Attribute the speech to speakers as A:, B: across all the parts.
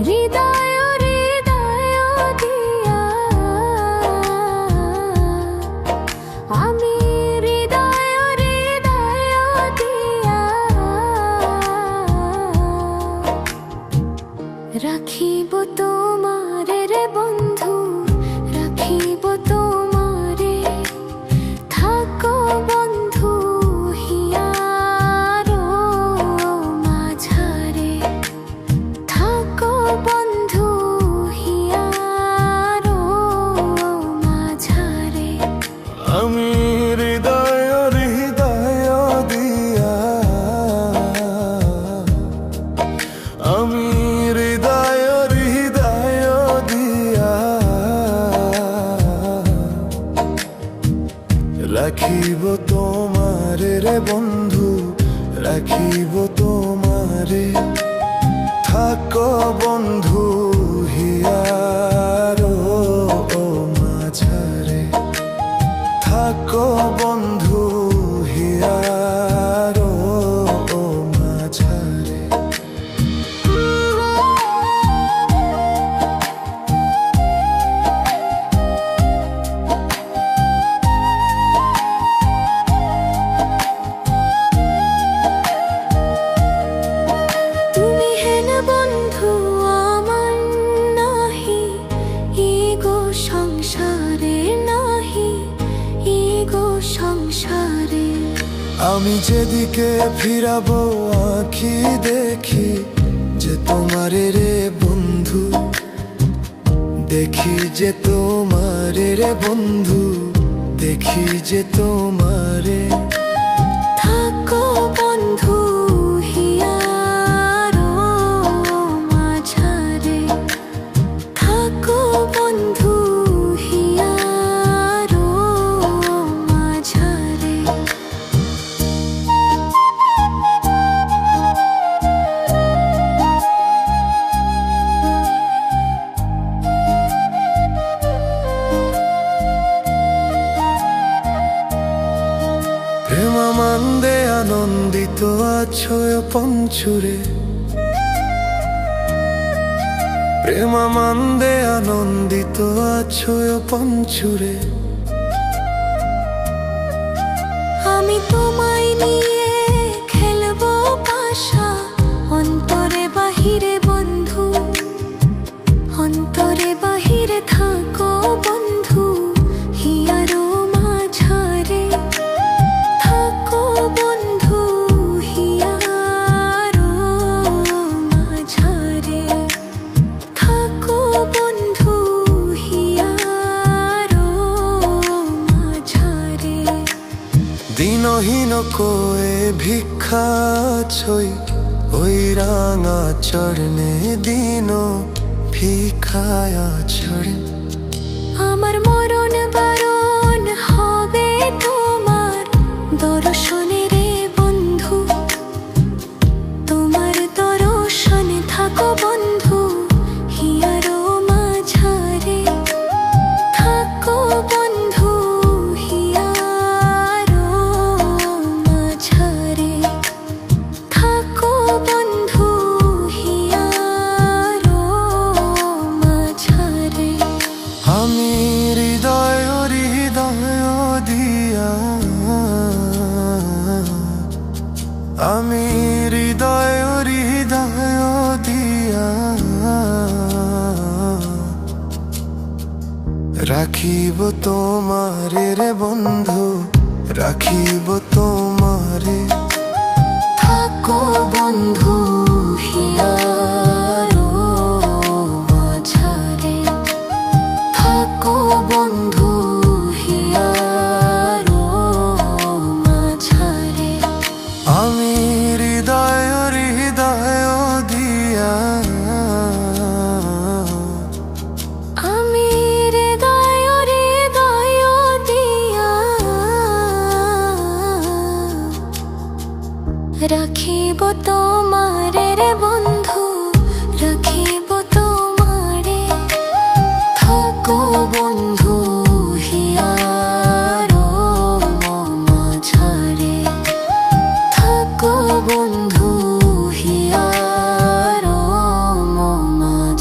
A: হৃদয় হৃদয় দিয়া আমি হৃদয় হৃদয় দিয়া রাখিব তোমারে রে বন্ধু, রাখিব তোমারে। থাকো বন্ধু হিয়ারো মাঝারে, থাকো বন্ধু হিয়ারো মাঝারে।
B: আমি হৃদয় হৃদয় দিয়া আমি হৃদয় হৃদয় দিয়া রাখিব তোমারে রে বন্ধু, রাখিব তোমারে। থাকো বন্ধু হিয়ারো মাঝারে, থাকো বন্ধু হিয়ারো মাঝারে।
A: তুমি হেন বন্ধু আমার নাহি, ইগো সংসারে নাহি, ইগো সংসারে।
B: আমি যেদিকে ফিরাবো আঁখি দেখি যে তোমারে রে বন্ধু, দেখি যে তোমারে রে বন্ধু, দেখি যে তোমারে।
A: থাকো বন্ধু হিয়ারো মাঝারে, থাকো বন্ধু হিয়ারো মাঝারে।
B: প্রেমানন্দে আনন্দিত আছো পঞ্চুরে, প্রেমানন্দে আনন্দিত আছো পঞ্চুরে।
A: আমি তোমায় নিয়ে খেলবো পাশা, অন্তরে বাহিরে বন্ধু, অন্তরে বাহিরে থাকো বন্ধু হিয়ারো মাঝারে। থাকো বন্ধু হিয়ারো মাঝারে, থাকো বন্ধু হিয়ারো মাঝারে।
B: দিনহীন কোয়ে ভিক্ষা ছই, ওই রাঙা চরণে দিন ভিক্ষায়া ছড়ে।
A: আমার মরণ বারণ হবে তোমার দর্শনে রে বন্ধু, তোমার দর্শনে থাকো বন্ধু হিয়ারো মাঝারে। থাকো বন্ধু হিয়ারো মাঝারে, থাকো বন্ধু হিয়ারো মাঝারে।
B: আমি হৃদয় হৃদয় দিয়া আমি হৃদয় হৃদয় দিয়া রাখিব তোমারে রে বন্ধু, রাখিব তোমারে।
A: থাকো বন্ধু হিয়ারো মাঝারে, থাকো বন্ধু হিয়ারো মাঝারে।
B: আমি হৃদয় হৃদয় দিয়া
A: আমি হৃদয় হৃদয় দিয়া রাখিব তোমারে রে বন্ধু, রাখিব তোমারে। থাকো বন্ধু হিয়ারো মাঝারে, থাকো বন্ধু হিয়ারো মাঝারে।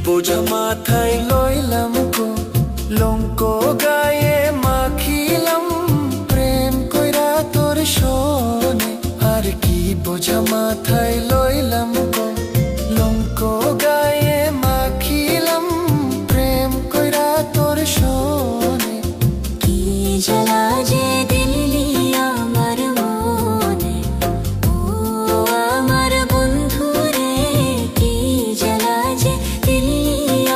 B: বোঝা মাথায় লইলাম গো, লঙ্ক গায়ে মাখিলাম, প্রেম কইরা তোর শোনে। আর কি বোঝা মাথায় লইলাম গো, লঙ্ক গায়ে মাখিলাম, প্রেম কইরা তোর শোনে।
A: কি জ্বালা যে দিলি আমার মনে, ও আমার বন্ধু রে, কি জ্বালা যে দিলি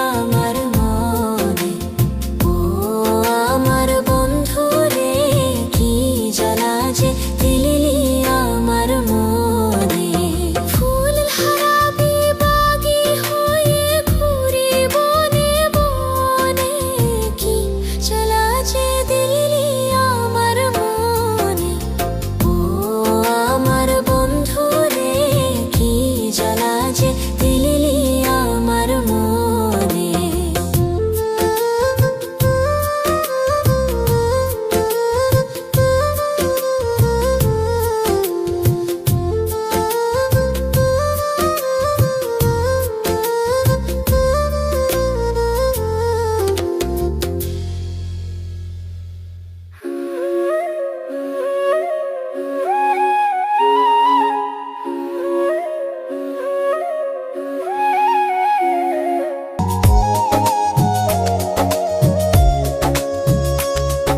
A: আমার মনে, ও আমার বন্ধু রে, কি জ্বালা যে দিলি আমার মনে। ফুল হারাবি বাগি হয়ে ঘুরি বনে বনে, কি জ্বালা যে দিলি আমার মনে, ও আমার বন্ধু রে, কি জ্বালা যে দিলি আমার মনে।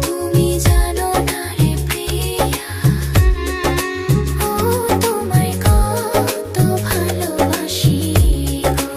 A: তুমি জানো না রে প্রিয়া, ও তোমায় কত ভালোবাসি গো।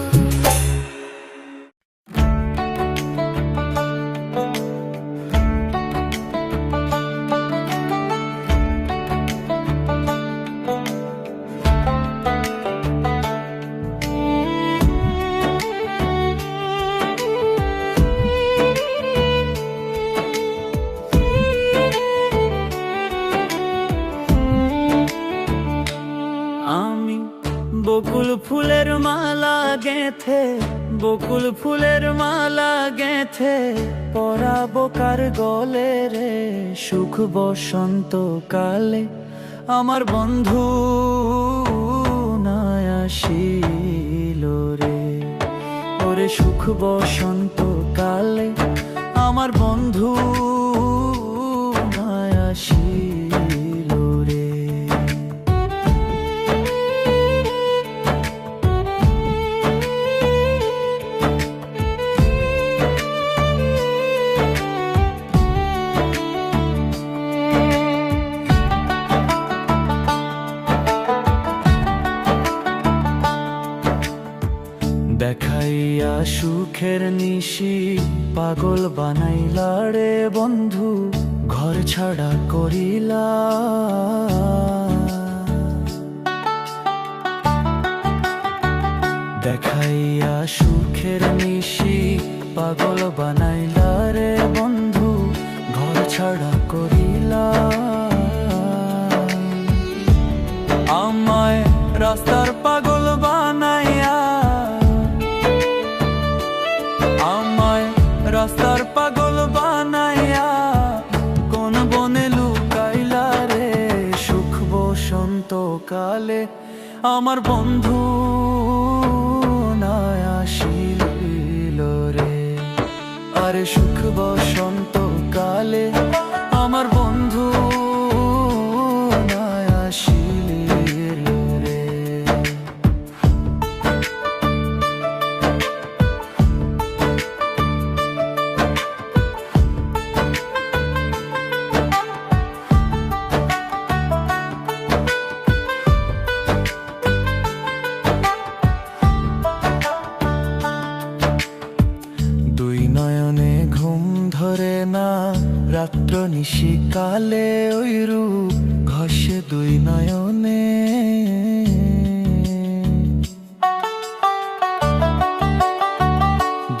C: আমি বকুল ফুলের মালা গেথে, বকুল ফুলের মালা গেথে পরাবো কার গলে রে, সুখ বসন্ত কালে আমার বন্ধু নাই আসিল রে। ওরে সুখ বসন্ত কালে আমার বন্ধু নাই আসিল রে। দেখাইয়া সুখের নিশি পাগল বানাইলা রে বন্ধু, ঘর ছাড়া করিলা। দেখাইয়া সুখের নিশি পাগল বানাইলা রে বন্ধু, ঘর ছাড়া করিলা। আমায় রাস্তার পাগল বানাইয়া, আমায় রাস্তার পাগল বানাইয়া কোন বনে লুকাইলা রে, সুখ বসন্ত কালে আমার বন্ধু নাই আসিল রে। আরে সুখ বসন্ত কালে আমার বন্ধু নাই আসিল রে। দুই নয়নে ঘুম ধরে না, রাত্র নিশিকালে ওই রূপ ঘষে দুই নয়নে।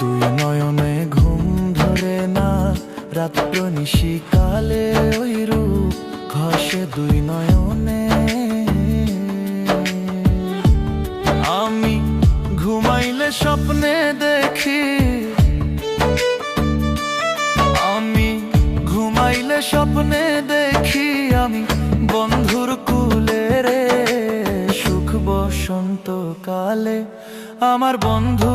C: দুই নয়নে ঘুম ধরে না, রাত্র নিশিকালে ওই রূপ ঘষে দুই নয়নে। আমি ঘুমাইলে স্বপ্নে দেখি, আমি ঘুমাইলে স্বপ্নে দেখি আমি বন্ধুর কুলে রে, সুখ বসন্ত কালে আমার বন্ধু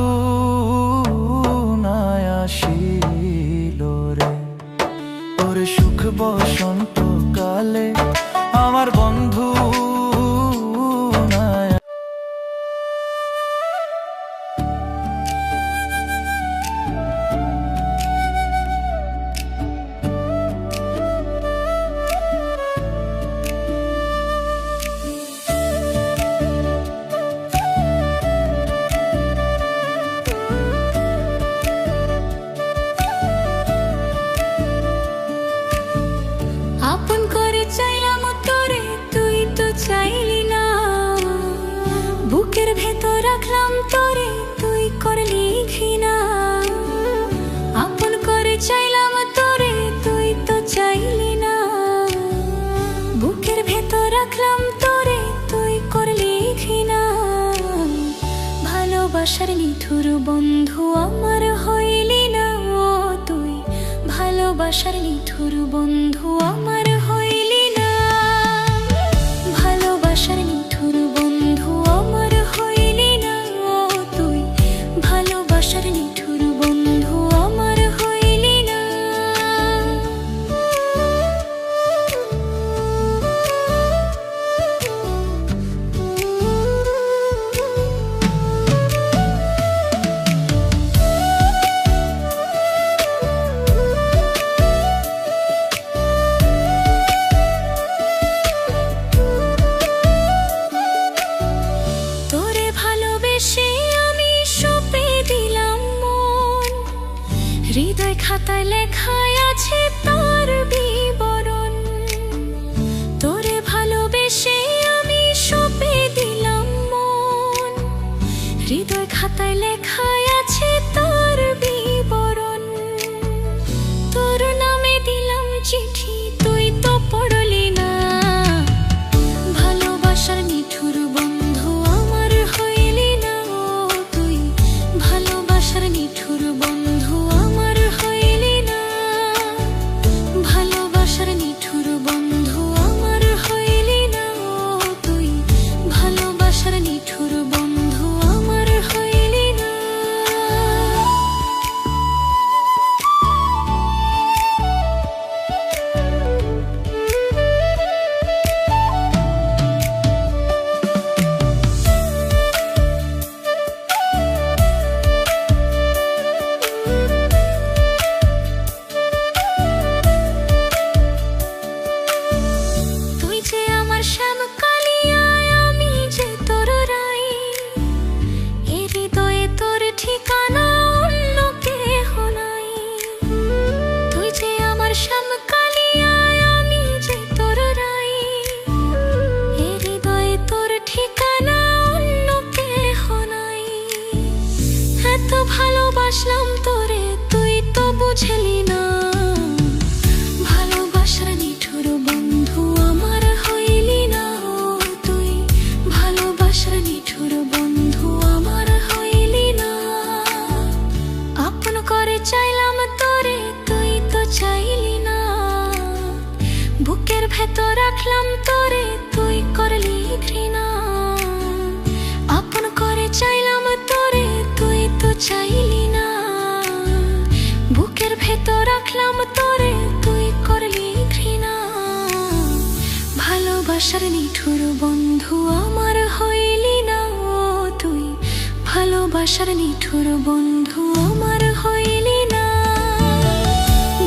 A: ভেতর রাখলাম তোরে, তুই করলি ঘৃণা। আপন করে চাইলাম তোরে, তুই তো চাইলি না। বুকের ভেতর রাখলাম তোরে, তুই করলি ঘৃণা। ভালোবাসার নিঠুর বন্ধু আমার হইলি না ও তুই, ভালোবাসার নিঠুর বন্ধু আমার হইলি না। ভালোবাসার নিঠুর বন্ধু আমার হইলি না ও তুই, ভালোবাসার নিঠুর বন্ধু আমার হইলি না। তোরে ভালোবেসে আমি সঁপে দিলাম মন, হৃদয় খাতায় লেখায় আছে তার বিবরণ। তোরে ভালোবেসে আমি সঁপে দিলাম মন, হৃদয় খাতায় লেখায় আছে তার বিবরণ। তোর নামে দিলাম চিঠি, তুই তো পড়লি না। ভালোবাসার নিঠুর বন্ধু আমার হইলি না ও তুই, ভালোবাসার নিঠুর বন্ধু আমার হইলি না। ভালোবাসার নিঠুর বন্ধু আমার হইলি না ও তুই, ভালোবাসার নিঠুর বন্ধু আমার হইলি না। তুই যে আমার শ্যাম কালিয়া, আমি যে তোর রাই। এ হৃদয়ে তোর ঠিকানা অন্য কেহ নাই। তুই যে আমার শ্যাম কালিয়া, আমি যে তোর রাই। এ হৃদয়ে তোর ঠিকানা অন্য কেহ নাই। এত ভালোবাসলাম তোরে, তুই তো বুঝলি না। ভালোবাসার নিঠুর বন্ধু আমার হইলি না ও তুই, ভালোবাসার নিঠুর বন্ধু আমার হইলি না। আপন করে চাইলাম তোরে, তুই তো চাইলি না। বুকের ভেতর রাখলাম তোরে, তুই করলি ঘৃণা। আপন করে চাইলাম তোরে, তুই তো চাইলি না। বুকের ভেতর রাখলাম তোরে, তুই করলি ঘৃণা। ভালোবাসার নিঠুর বন্ধু আমার হইলি না ও তুই, ভালোবাসার নিঠুর বন্ধু আমার হইলি না।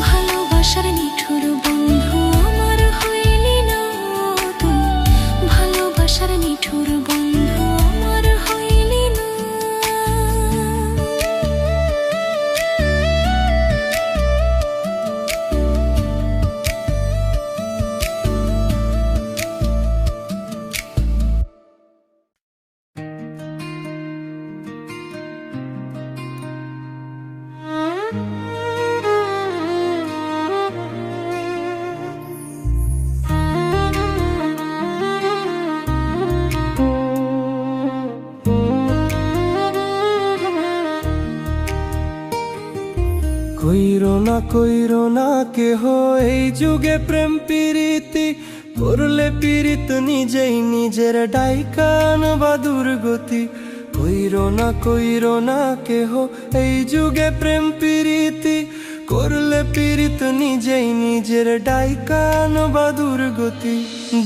A: ভালোবাসার নিঠুর বন্ধু আমার হইলি না ও তুই, ভালোবাসার নিঠুর বন্ধু আমার হইলি না।
B: কইরো না কেহ এই যুগে প্রেম প্রীতি, করলে পীড়িত নিজেই নিজের ডাইকান বা দুর্গতি। কইরো না কেহ এই যুগে প্রেম প্রীতি, করলে পীড়িত নিজেই নিজের ডাইকান বা দুর্গতি।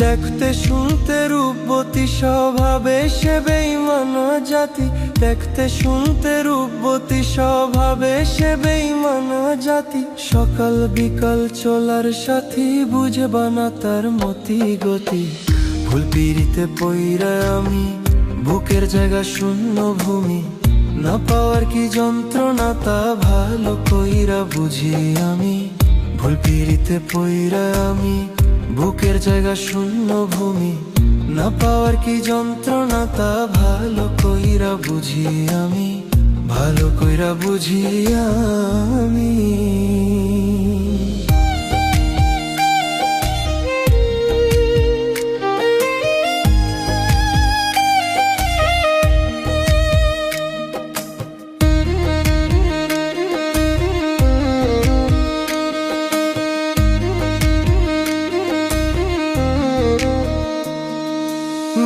B: দেখতে শুনতে রূপবতী, স্বভাবে সে বেঈমান জাতি। দেখতে শুনতে রূপবতী, স্বভাবে সে বেঈমান জাতি। সকাল বিকাল চলার সাথী, বুঝবা না তার মতি গতি। ভুল পিড়িতে পইরা আমি, বুকের জায়গা শূন্য ভূমি। না পাওয়ার কি যন্ত্রণা, তা ভালো কইরা বুঝি আমি। ভুল পিড়িতে পইরা আমি, বুকের জায়গা শূন্য ভূমি। না পাওয়ার কি যন্ত্রণা তা ভালো কইরা বুঝি আমি, ভালো কইরা বুঝি আমি।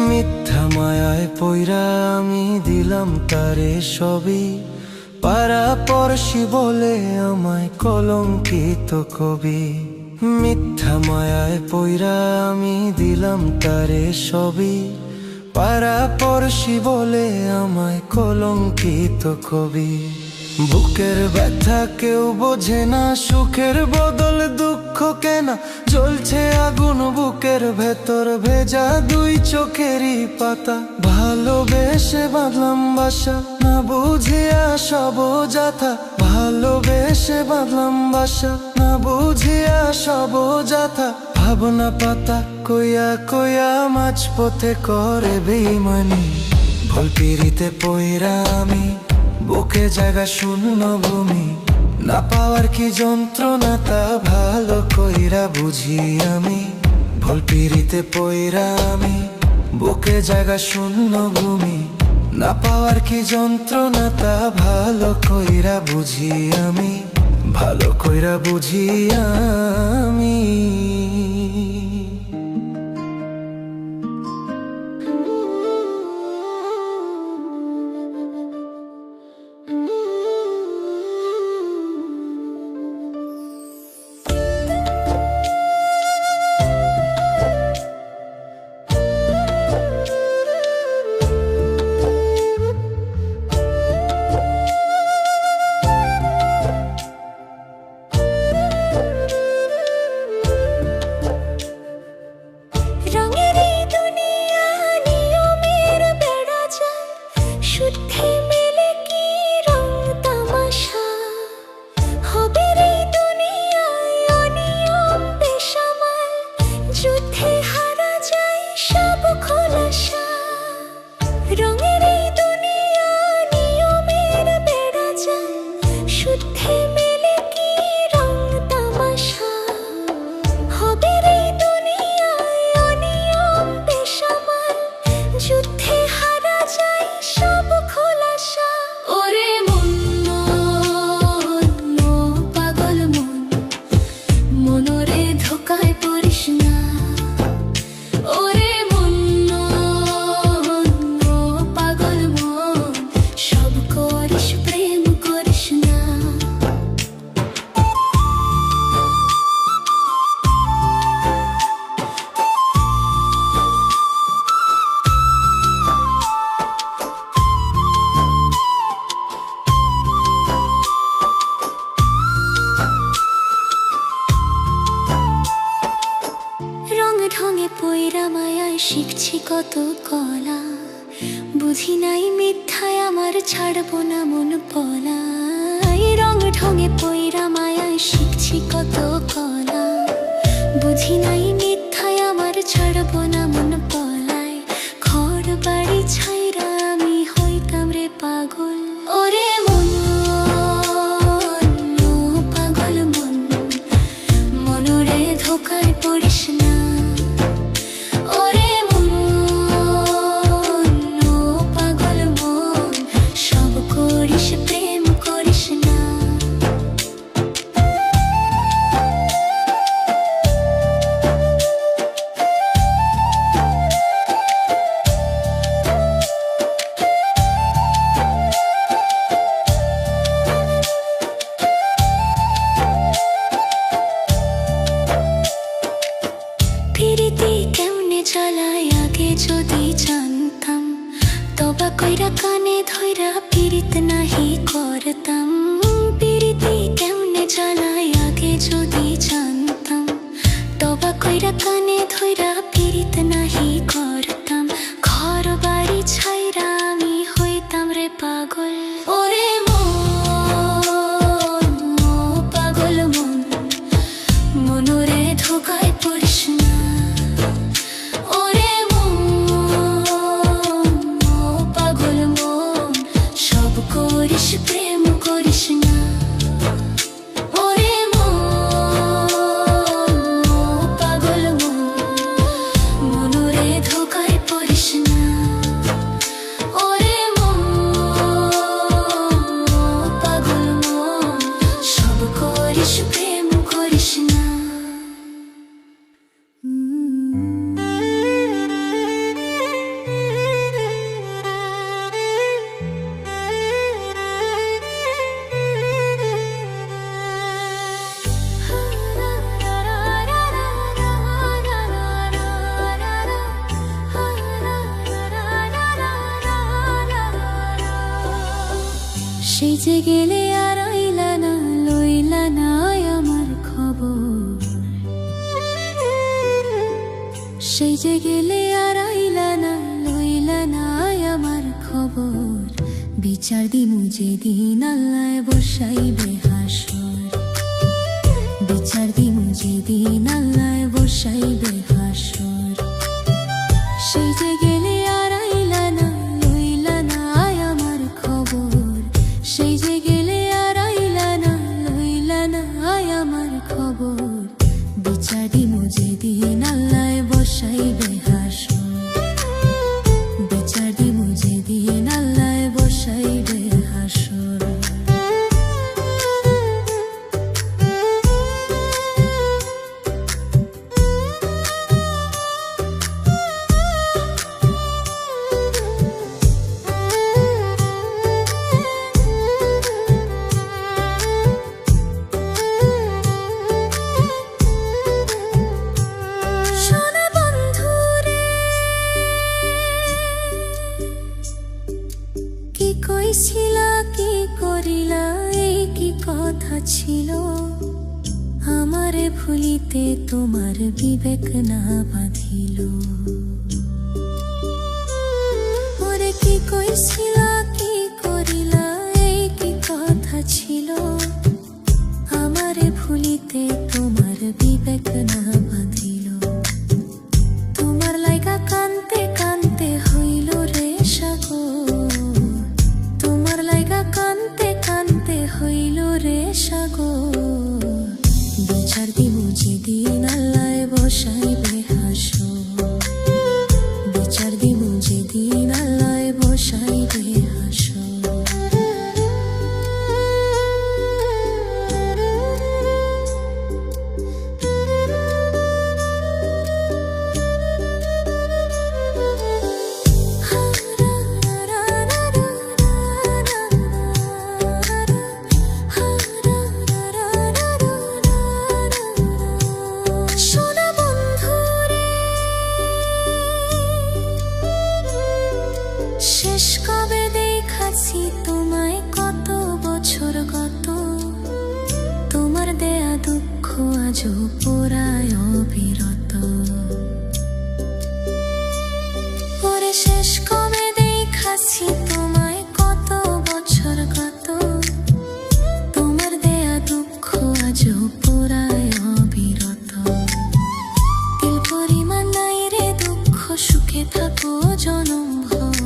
B: মিথ্যা মায়ায় পইরা আমি দিলাম তারে সবই, পাড়া পড়শি বলে আমায় কলঙ্কিত কবি। মিথ্যা মায়ায় পইরা আমি দিলাম তারে সবই, পাড়া পড়শি বলে আমায় কলঙ্কিত কবি। বুকের ব্যথা কেউ বোঝে না, সুখের বদল দুঃখ কেনা, জ্বলছে আগুন বুকের ভেতর ভেজা দুই চোখেরই পাতা। ভালোবেসে বাঁধলাম বাসা না বুঝিয়া সব যাথা, ভালোবেসে বাঁধলাম বাসা না বুঝিয়া সব যাথা। ভাবনা পাতা কইয়া কইয়া মাঝপথে করে বেইমানি, ভুল পিরিতে পইরা আমি বুকে জায়গা শূন্য ভূমি। না পাওয়ার কি যন্ত্রণা তা ভালো কইরা বুঝি আমি, ভুল পিরিতে পইরা আমি বুকে জায়গা শূন্য ভূমি। না পাওয়ার কি যন্ত্রণা তা ভালো কইরা বুঝি আমি, ভালো কইরা বুঝি আমি।
A: রঙের এই দুনিয়া নিয়মের বেড়া যায়, শুদ্ধে মেলে কি রং তামাশা। হবে এই দুনিয়ায় অনিয়ম বেসামাল, যুদ্ধে হারা যায় সব খোলাসা। রঙের এই দুনিয়া নিয়মের বেড়া যায়, শুদ্ধে মেলে কি রং তামাশা। হবে এই যুদ্ধে হারা যায় সব খোলাসা। ওরে মন ও পাগল মন, মনরে ধোকায় পড়িস না। ওরে মন ও পাগল মন, সব করিস প্রেম করিস না। রং ঢঙে পয়রা মায়ায় শিখছি কত কলা, বুঝি নাই মিথ্যায় আমার ছাড়বো না মন পলা। রং ঢঙে পয়রা মায়ায় শিখছি কত কলা, বুঝি নাই মিথ্যায় আমার ছাড়বো না মন পলায়। ঘর বাড়ি ছাইরা আমি হইতাম রে পাগল। ওরে মন ও পাগল মন, মনরে ধোকায় পড়িস না। ওরে মন ও পাগল মন, সব করিস প্রেম করিস না। করিস না ওরে মন, পাগল মন, মনরে ধোকায় পড়িস না ওরে মন, পাগল মন, সব করিস প্রেম করিস না। সেই যে গেলে আর আইলা না, লইলা না আমার খবর, সেই যে গেলে আর আইলা না, লইলা না আমার খবর, বিচার দিমু যেদিন আল্লাহ বসাইবে হাসর, বিচার দিমু যেদিন আল্লাহ বসাইবে হাসর, সেই যে গেলে আর আইলা না, লইলা না আমার খবর, সেই যে গেলে আর আইলা না, লইলা না আমার খবর, বিচার দিমু যেদিন আল্লাহ বসাইবে হাসর, বিচার দিমু যেদিন আল্লাহ বসাইবে হাসর। সোনা বন্ধু রে, কি কইছিলা কি করিলা, এই কি কথা ছিল, আমারে ভুলিতে তোমার বিবেক না বাঁধিল, ওরে কি কইছিলা কি করিলা, এই কি কথা ছিল, আমারে ভুলিতে তোমার বিবেক না বাঁধিল, তোমার লাইগা কানতে কানতে হইল রে সাগর, তোমার লাইগা কানতে কানতে হইল রে সাগর, বিচার দিমু যেদিন আল্লাহ বসাইবে হাসর, বিচার দিমু যেদিন আল্লাহ বসাইবে হাসর। সোনা বন্ধু রে, শেষ কবে দেখাছি তোমায়, কত বছর গত, তোমার দেয়া দুঃখ আজও পোড়ায় অবিরত, ওরে শেষ কবে দেখাছি তোমায়, কত বছর গত, তোমার দেয়া দুঃখ আজও পোড়ায় অবিরত, তিল পরিমাণ নাই রে দুঃখ, সুখে থাকো জনম ভর,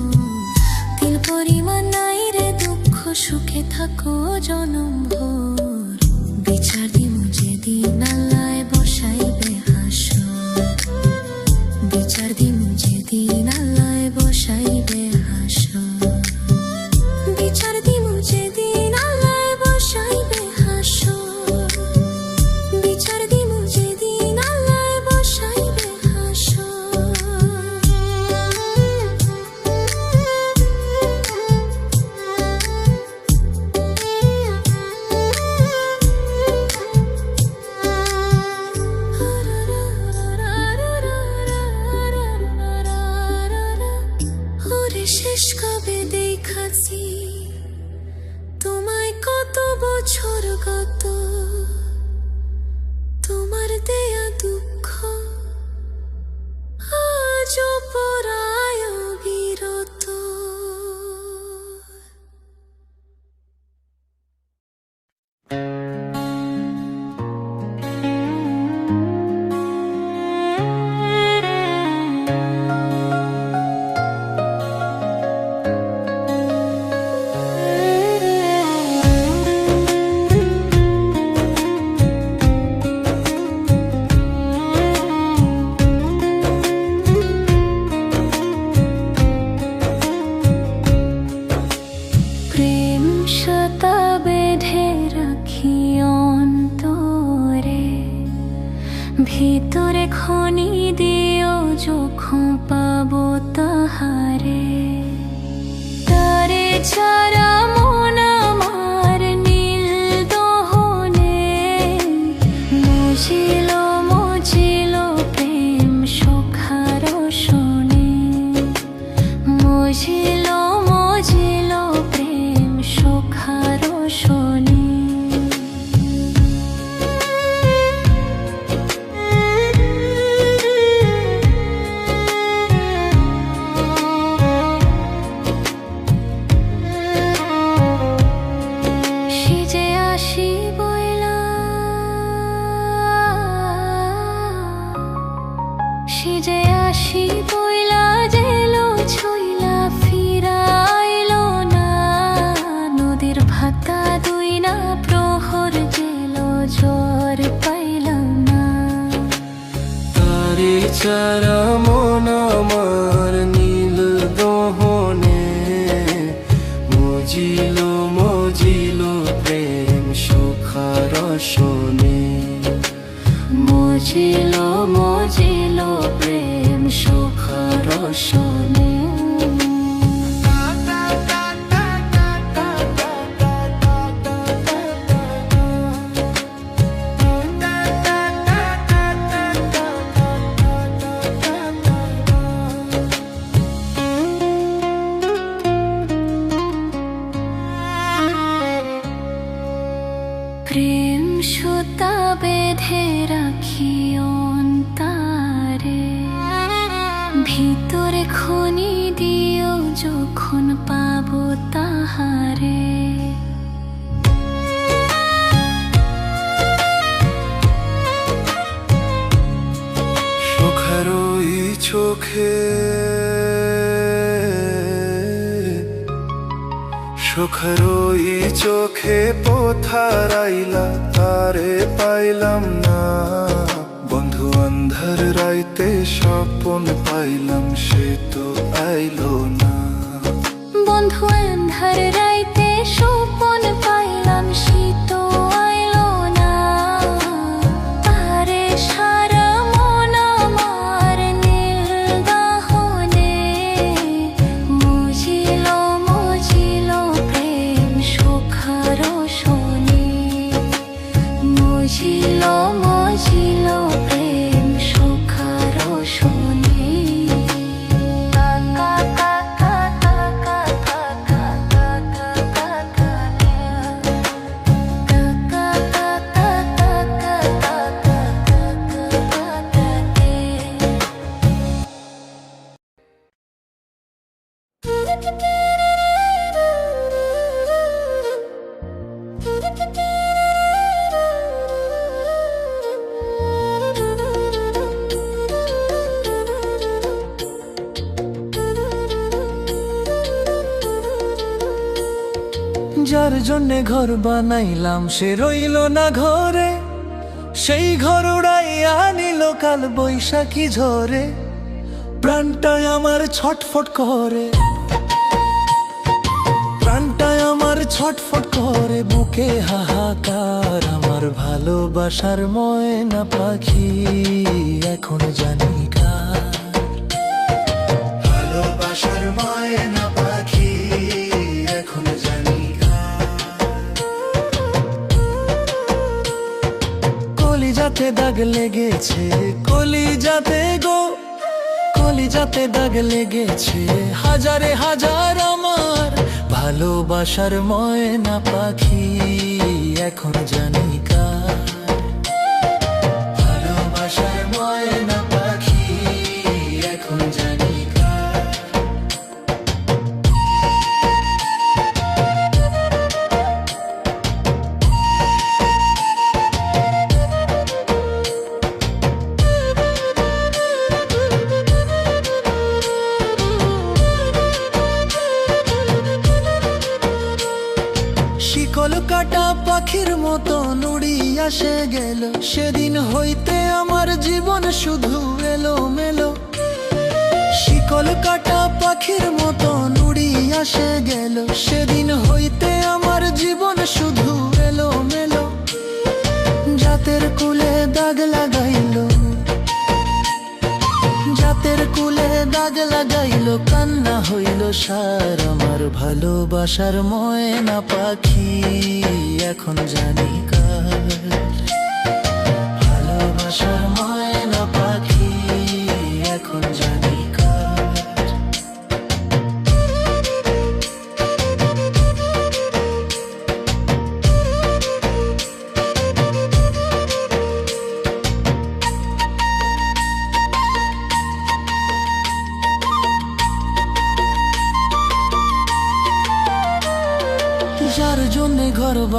A: তিল পরিমাণ নাই রে দুঃখ, সুখে থাকো জনম ভর, বিচার দিমু যেদিন আল্লাহ বসাইবে হাসর, বিচার দিমু যেদিন আল্লাহ বসাইবে হাসর, বিচার দিমু যেদিন আল্লাহ বসাইবে হাসর, বিচার দিমু যেদিন আল্লাহ বসাইবে হাসর। শোনে। সেজে আসি বইলা, সেজে আসি বইলা জেলো ছইলা ফিরাইলো না। নদীর ভাতা দুই না প্রহর জেলো জ্বর পাইলাম না।
B: তারে চারা মন আমার নীল দহনে মজিল মজিল প্রেম সুখার শোনে।
A: মজিল মজিল প্রেম সুখার শোনে। প্রেম সুতা বেঁধে রাখি অন্তরে, ভিতরে খনি দিও যখন পাবো তাহারে।
B: সুখারই চোখে সুখরই চোখে পোথারাইলা তারে পাইলাম না। বন্ধু অন্ধার রাইতে স্বপন পাইলাম সে তো আইলো না।
A: বন্ধু আন্ধার রাইতে স্বপন পাইলাম সে তো আইলো না। তারে সারা মন আমার নীল দাহনে। মজিল মজিল প্রেম সুখার শোনে। মজিল মজিল প্রেম সুখার শোনে।
C: যার জন্যে ঘর বানাইলাম সে রইল না ঘরে, সেই ঘর উড়াইয়া নিল কাল বৈশাখী ঝরে। প্রাণটায় আমার ছটফট করে, প্রাণটায় আমার ছটফট করে, বুকে হাহাকার আমার ভালোবাসার ময়না পাখি এখন জানি কার। ভালোবাসার ময়না পাখি এখন জানি কার। কলিজাতে দাগ লেগেছে, কলিজাতে গো, কলিজাতে দাগ লেগেছে হাজারে হাজার আমার ভালোবাসার ময়না পাখি এখন জানি কার। ভালোবাসার ময়না পাখি এখন জানি কার। শিকল কাটা পাখির মতো নুড়ি আসে গেল, সেদিন হইতে আমার জীবন শুধু এলো মেলো। শিকল কাটা পাখির মতো নুড়ি আসে গেল, সেদিন হইতে আমার জীবন শুধু এলো মেলো। জাতের কুলে দাগ লাগাইলো, জাতের কুলে দাগ লাগাইলো, কান্না হইল সার আমার ভালোবাসার ময়না পাখি এখন জানি কার। ভালোবাসার ময়না পাখি এখন জানি কার।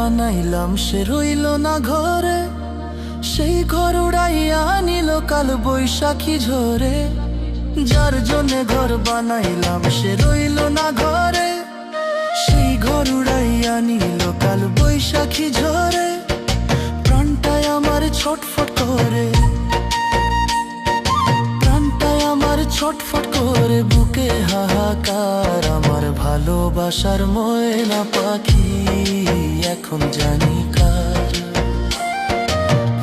C: বানাইলাম সে রইল না ঘরে, সেই ঘর উড়াইয়া নিল কাল বৈশাখী ঝরে। যার জন্যে ঘর বানাইলাম সে রইল না ঘরে, সেই ঘর উড়াইয়া নিল কাল বৈশাখী ঝরে। প্রাণটায় আমার ছটফট করে, প্রাণটায় আমার ছটফট করে, বুকে হাহাকার আমার ভালোবাসার ময়না পাখি এখন জানি কার।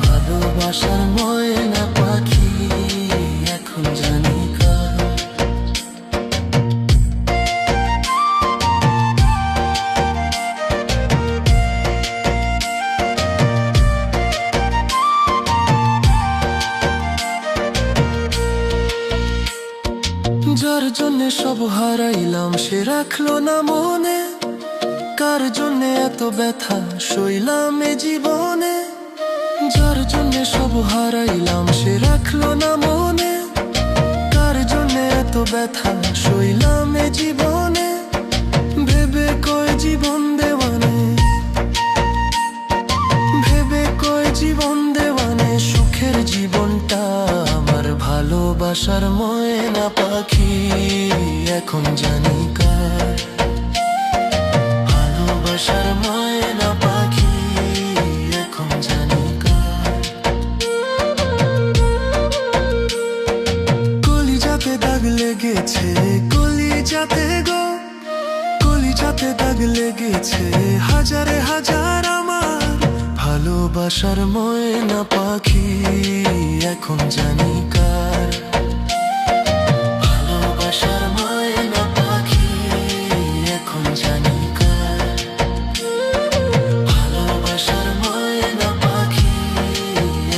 C: ভালোবাসার ময়না পাখি এখন জানি কার। যার জন্যে সব হারাইলাম সে রাখলো না মনে, কার জন্যে এত ব্যথা সইলাম এ জীবনে। যার জন্যে সব হারাইলাম সে রাখলো না মনে, কার জন্যে এত ব্যথা সইলাম এ জীবনে। ভেবে কয় জীবন দেওয়ানে, ভেবে কয় জীবন দেওয়ানে, সুখের জীবনটা আমার ভালোবাসার ময়না পাখি এখন জানি কার। ভালোবাসার ময়না পাখি এখন জানি কার। কলিজাতে দাগ লেগেছে, কলিজাতে গো, কলিজাতে দাগ লেগেছে হাজারে হাজার আমার ভালোবাসার ময়না পাখি এখন জানি কার। ভালোবাসার ময়না পাখি এখন জানি কার। ভালোবাসার ময়না পাখি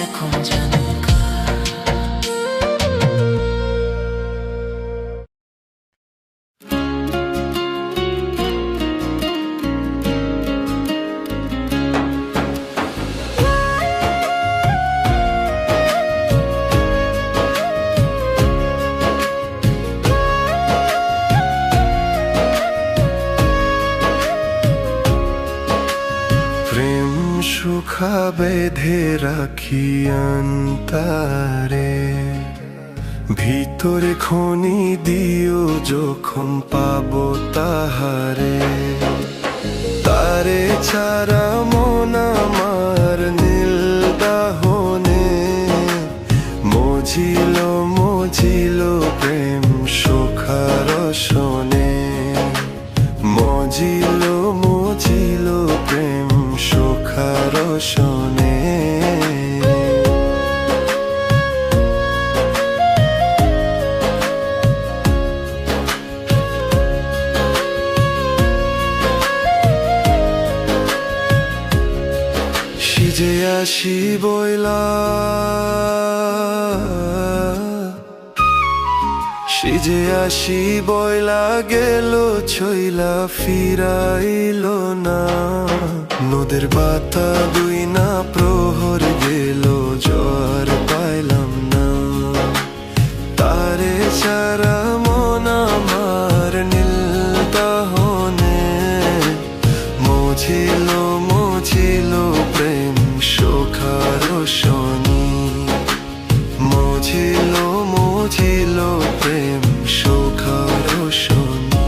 C: এখন জানি কার।
B: সুখা বেঁধে রাখি অন্তরে, ভিতরে খনি দিও যখন পাবো তাহারে। তারে ছাড়া মন আমার নীল দাহনে, মজিল মজিল প্রেম সুখার শোনে। মজিল মজিল প্রেম সুখার শোনে। সিজে আসি বইলা, সিজে আসি বইলা গেল ছইলা ফিরাইল না। নদের বাতা দুই না প্রহর গেল জ্বর পাইলাম না। তারে ছাড়া মন আমার নীল দাহনে, মজিল মজিল প্রেম সুখার শনি। মজিল মজিল প্রেম সুখার শনি।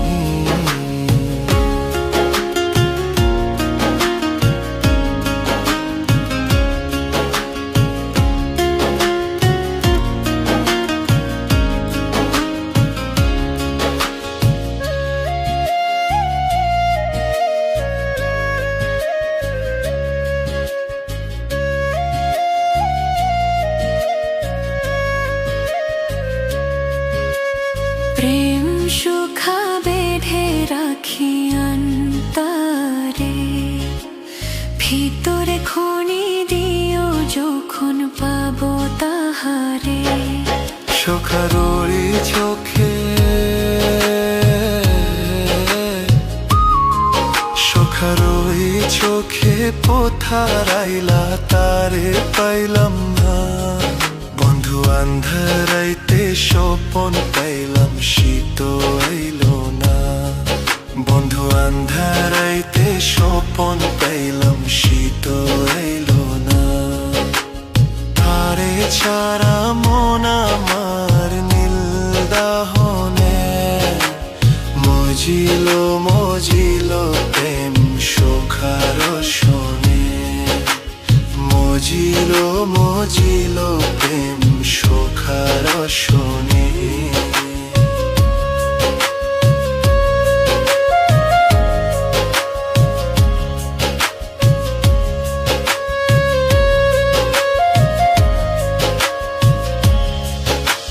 A: প্রেম সুখা বেঁধে রাখি অন্তরে, ভিতরে খনি দিও যখন পাবো তাহারে।
B: সখারোরি চোখে, সখারোরি চোখে পোথারাইলা তারে পাইলাম না। বন্ধু আন্ধারাইতে স্বপন পাইলাম শীত আইল না। বন্ধু আন্ধারাইতে স্বপন পাইলাম, শীত এলো না। তারে ছাড়া মন আমার নীল দাহনে, মজিল মজিল প্রেম সুখার শোনে, মজিল মজিল প্রেম সুখার শোনে।